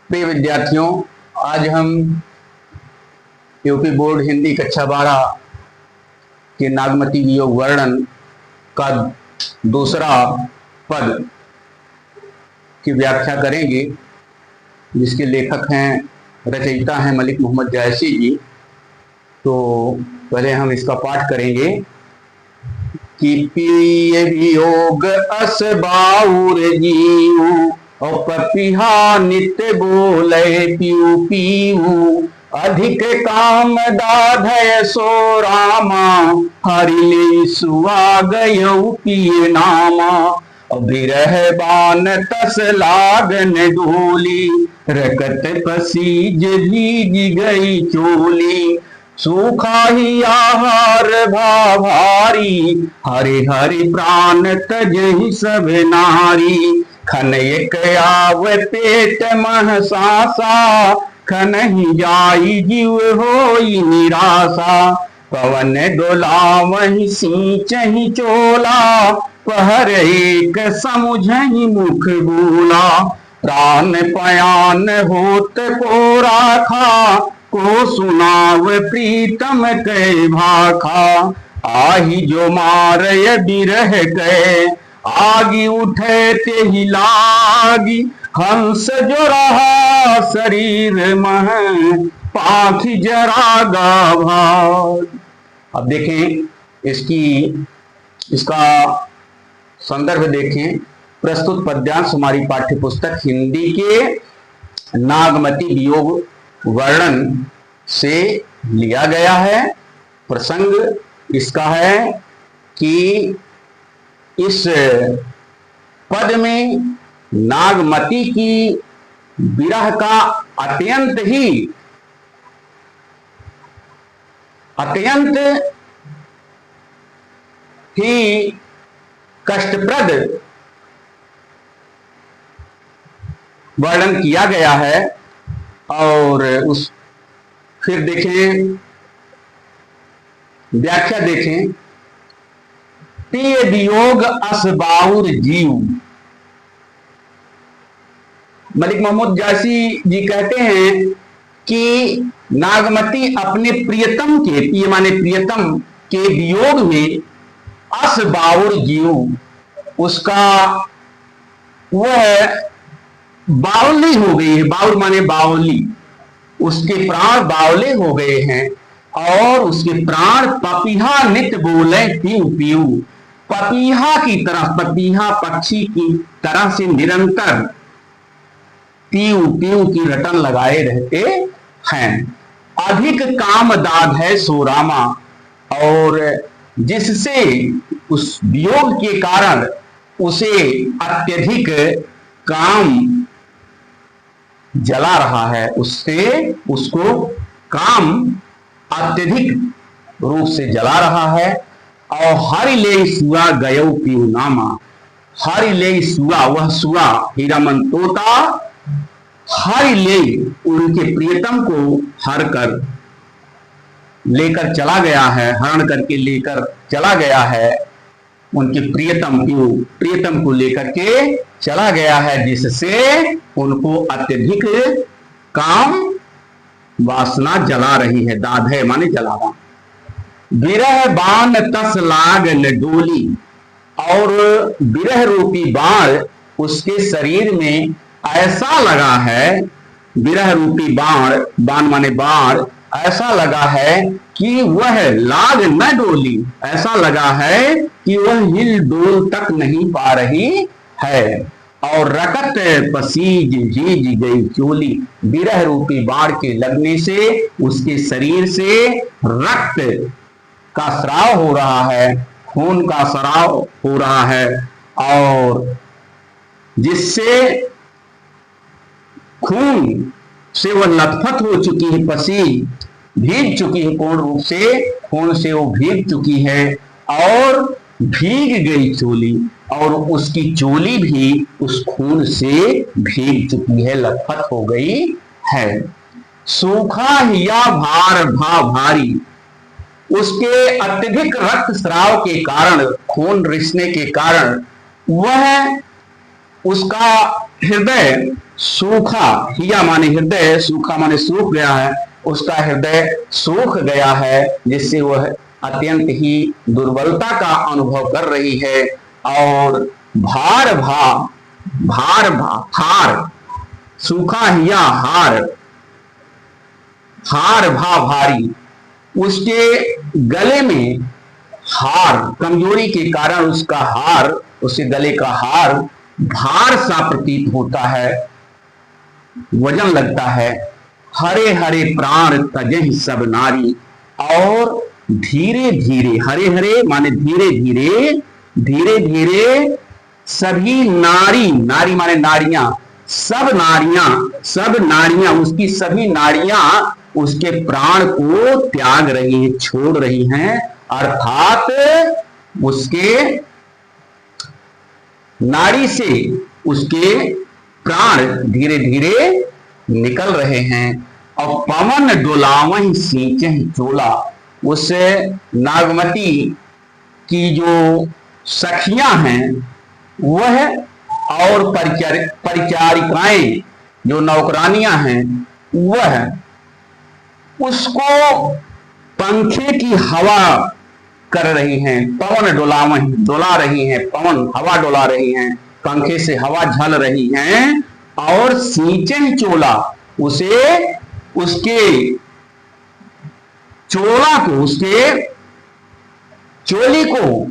प्रिय विद्यार्थियों, आज हम यूपी बोर्ड हिंदी कक्षा 12 के नागमती वियोग वर्णन का दूसरा पद की व्याख्या करेंगे, जिसके लेखक हैं, रचयिता हैं मलिक मोहम्मद जायसी जी। तो पहले हम इसका पाठ करेंगे कि पिय वियोग अस बाउर जीव और पपिहा नित्य बोले पीऊ पीऊ अधिक काम दाधय सो रामा हरिले सुआ गयऊ पिय नामा बिरह बान तस लागन डोली रकत पसीज भीज गई चोली सूखा ही आहार भारी हरे हरे प्राण तजहि सब नारी खन एक आव पेट महसासा खन ही जाई जीव होई निराशा पवन डोलावहि सींचहि चोला पहर एक समुझहि मुख बोला प्राण पयान होत को राखा को सुनाव प्रीतम कै भाखा आही जो मारय बिरह गए आगी उठे ते ही लागी हंस जो रहा शरीर मह पाखी जरा गाभार। अब देखें इसका संदर्भ देखें। प्रस्तुत पद्यांश हमारी पाठ्य पुस्तक हिंदी के नागमती वियोग वर्णन से लिया गया है। प्रसंग इसका है कि इस पद में नागमती की विरह का अत्यंत ही कष्टप्रद वर्णन किया गया है। और फिर देखें, व्याख्या देखें। पिय वियोग अस बाउर जीव। मलिक मोहम्मद जायसी जी कहते हैं कि नागमती अपने प्रियतम के, पिय माने प्रियतम के वियोग में अस बाउर जीव, उसका वह बावली हो गई है। बाउल माने बावली, उसके प्राण बावले हो गए हैं और उसके प्राण पपीहा नित्य बोले पीऊ पीऊ। पपीहा की तरह, पपीहा पक्षी की तरह से निरंतर पीऊ पीऊ की रटन लगाए रहते हैं। अधिक काम दाद है सोरामा, और जिससे उस वियोग के कारण उसे अत्यधिक काम जला रहा है, उसको काम अत्यधिक रूप से जला रहा है। और हरि ले सुआ गयऊ पीऊ नामा। हरि ले सुआ, वह सुआ हीरामन तोता हरि ले, उनके प्रियतम को हर कर लेकर चला गया है, हरण करके लेकर चला गया है। उनके प्रियतम को लेकर के चला गया है, जिससे उनको अत्यधिक काम वासना जला रही है। दाद है माने जलावा। विरह बाण तस लाग न डोली, और विरह रूपी बाण उसके शरीर में ऐसा लगा है। विरह रूपी बाण माने बाण ऐसा लगा है कि वह लाग न डोली, ऐसा लगा है कि वह हिल डोल तक नहीं पा रही है। और रकत पसीज भीज गई चोली, विरह रूपी बाण के लगने से उसके शरीर से रक्त का स्राव हो रहा है, खून का स्राव हो रहा है, और जिससे खून से वह लथपथ हो चुकी है, पसीज भीग चुकी है, पूर्ण रूप से खून से वो भीग चुकी है। और भीग गई चोली, और उसकी चोली भी उस खून से भीग चुकी है, लथपथ हो गई है। सूखा हिया भार भारी, उसके अत्यधिक रक्तस्राव के कारण, खून रिसने के कारण वह उसका हृदय सूखा, हिया माने हृदय, सूखा माने सूख गया है, उसका हृदय सूख गया है, जिससे वह अत्यंत ही दुर्बलता का अनुभव कर रही है। और भार भा भार भा हार, सूखा हिया हार, हार भा भारी, उसके गले में हार, कमजोरी के कारण उसका हार, उसके गले का हार भार सा प्रतीत होता है, वजन लगता है। हरे हरे प्राण तजहि सब नारी, और धीरे धीरे, हरे हरे माने धीरे धीरे, धीरे धीरे सभी नारी, नारी माने नारियां, सब नारियां, सब नारियां, उसकी सभी नारियां उसके प्राण को त्याग रही हैं, छोड़ रही हैं, अर्थात उसके नाड़ी से उसके प्राण धीरे धीरे निकल रहे हैं। और पवन डोलावहि सींचहि चोला, उस नागमती की जो सखियां हैं वह, और परिचारिकाएं जो नौकरानियां हैं वह उसको पंखे की हवा कर रही हैं। पवन डोलावहि, डोला रही हैं, पवन हवा डोला रही हैं, पंखे से हवा झल रही हैं। और सींचहि चोला, उसे उसके चोला को, उसके चोली को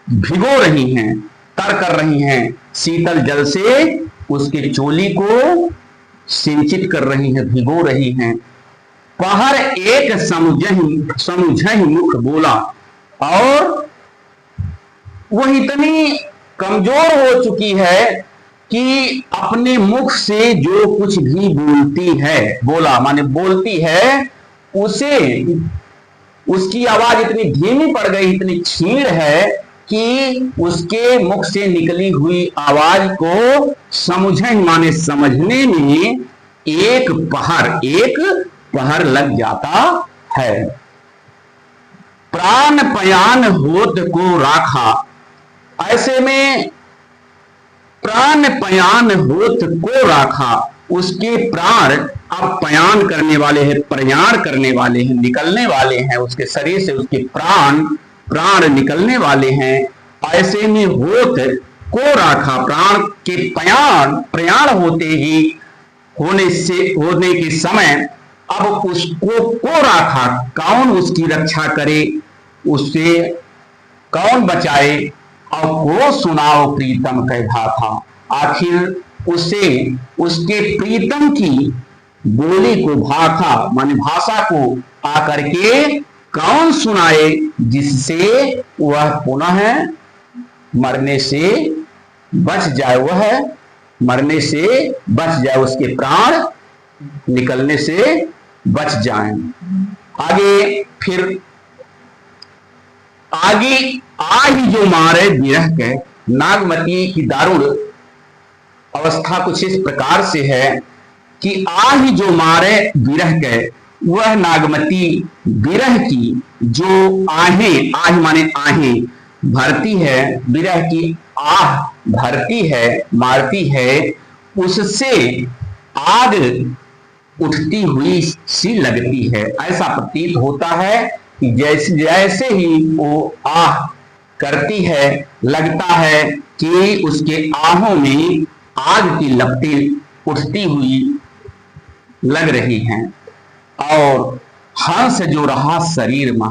भिगो रही हैं, तर कर रही हैं, शीतल जल से उसके चोली को सिंचित कर रही हैं, भिगो रही हैं। पहर एक समुझहि मुख बोला, और वह इतनी कमजोर हो चुकी है कि अपने मुख से जो कुछ भी बोलती है, बोला माने बोलती है, उसे, उसकी आवाज इतनी धीमी पड़ गई, इतनी क्षीण है कि उसके मुख से निकली हुई आवाज को समझे माने समझने में एक पहर लग जाता है। प्राण पयान होत को राखा, ऐसे में प्राण पयान होत को राखा, उसके प्राण अब पयान करने वाले हैं, प्रयाण करने वाले हैं, निकलने वाले हैं, उसके शरीर से उसके प्राण निकलने वाले हैं। ऐसे में होत को राखा, प्राण के प्रयाण होते ही होने के समय अब उसको को राखा, कौन उसकी रक्षा करे, उससे कौन बचाए, और को सुनाओ प्रीतम कह था। आखिर उसे उसके प्रीतम की बोली को, भाखा माने भाषा को आकर के कौन सुनाए, जिससे वह पुनः मरने से बच जाए, वह मरने से बच जाए, उसके प्राण निकलने से बच जाएं। आगे फिर आगे आही जो मारे विरह के, नागमती की दारुण अवस्था कुछ इस प्रकार से है कि आही जो मारे विरह के, वह नागमती विरह की जो आहें, आह माने आहें भरती है, विरह की आह भरती है, मारती है, उससे आग उठती हुई सी लगती है। ऐसा प्रतीत होता है कि जैसे जैसे ही वो आह करती है, लगता है कि उसके आहों में आग की लपटें उठती हुई लग रही हैं। और हंस जो रहा शरीर में,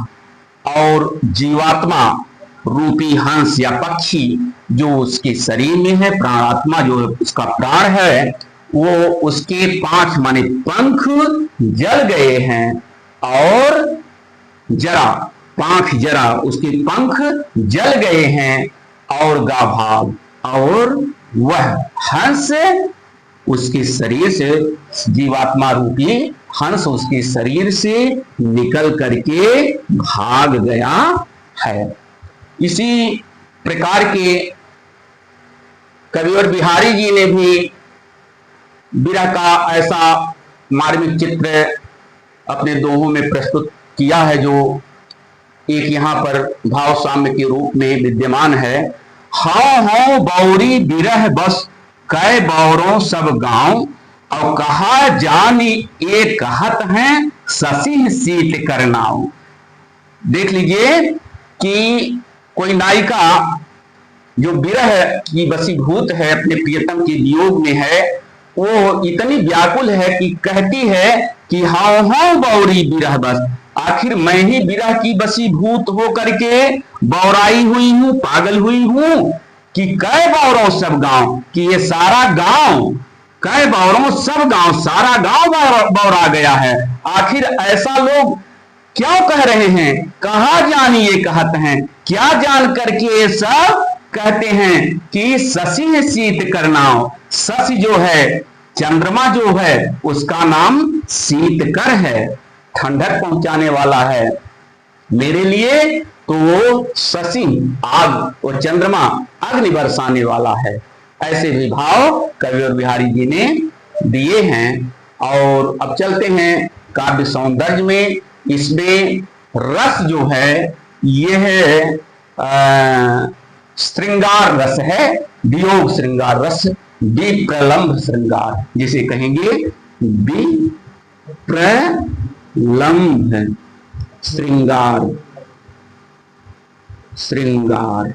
और जीवात्मा रूपी हंस या पक्षी जो उसके शरीर में है, प्राणात्मा जो उसका प्राण है, वो उसके पांच माने पंख जल गए हैं, और जरा पांख जरा, उसके पंख जल गए हैं, और गाभाग, और वह हंस उसके शरीर से, जीवात्मा रूपी हंस उसके शरीर से निकल करके भाग गया है। इसी प्रकार के कविवर बिहारी जी ने भी विरह का ऐसा मार्मिक चित्र अपने दोहों में प्रस्तुत किया है, जो एक यहाँ पर भाव साम्य के रूप में विद्यमान है। हाउ हाउ बौरी विरह बस कै बौरों सब गांव, और कहा जानी एक कहत हैं शशि शीत करनाऊ। देख लीजिए कि कोई नायिका जो विरह की वशीभूत है, अपने प्रियतम के वियोग में है, वो इतनी व्याकुल है कि कहती है कि हाउ हाउ बौरी विरह बस, आखिर मैं ही विरह की वशीभूत हो करके बौराई हुई हूं, पागल हुई हूं कि कै बौरों सब गांव, कि ये सारा गांव, कै बौरों सब गांव, सारा गांव बौरा गया है। आखिर ऐसा लोग क्यों कह रहे हैं, कहा जानी ये कहत हैं, क्या जान करके ये सब कहते हैं कि शशि शीत करनाओ। शशि जो है, चंद्रमा जो है, उसका नाम शीतकर है, ठंडक पहुंचाने वाला है मेरे लिए। तो वो शशि आग और चंद्रमा अग्नि बरसाने वाला है। ऐसे भी भाव कवि और बिहारी जी ने दिए हैं। और अब चलते हैं काव्य सौंदर्य में। इसमें रस जो है यह श्रृंगार रस है, वियोग श्रृंगार रस, विप्रलंभ श्रृंगार जिसे कहेंगे, विप्रलंभ श्रृंगार, श्रृंगार,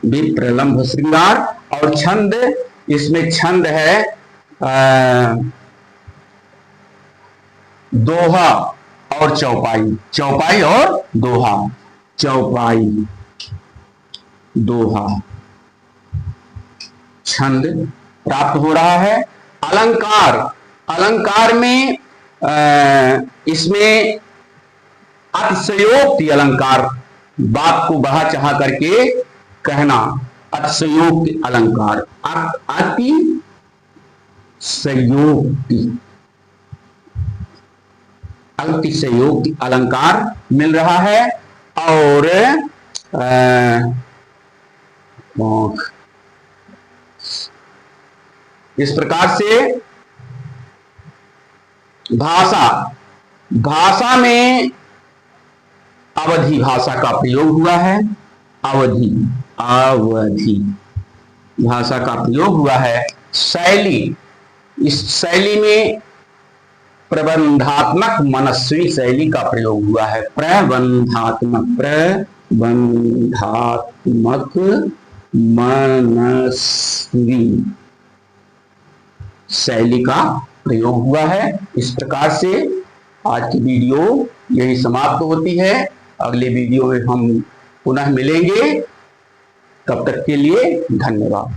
विप्रलंभ श्रृंगार। और छंद, इसमें छंद है दोहा और चौपाई, चौपाई और दोहा, चौपाई दोहा छंद प्राप्त हो रहा है। अलंकार, अलंकार में इसमें अतिशयोक्ति अलंकार, बात को बढ़ा चढ़ा करके कहना, अतिशयोक्ति अलंकार, अतिशयोक्ति, अतिशयोक्ति अलंकार मिल रहा है। और इस प्रकार से भाषा, भाषा में अवधि भाषा का प्रयोग हुआ है, अवधि, अवधि भाषा का प्रयोग हुआ है। शैली, इस शैली में प्रबंधात्मक मनस्वी शैली का प्रयोग हुआ है, प्रबंधात्मक, प्रबंधात्मक मनस्वी शैली का प्रयोग हुआ है। इस प्रकार से आज की वीडियो यही समाप्त होती है। अगले वीडियो में हम पुनः मिलेंगे, तब तक के लिए धन्यवाद।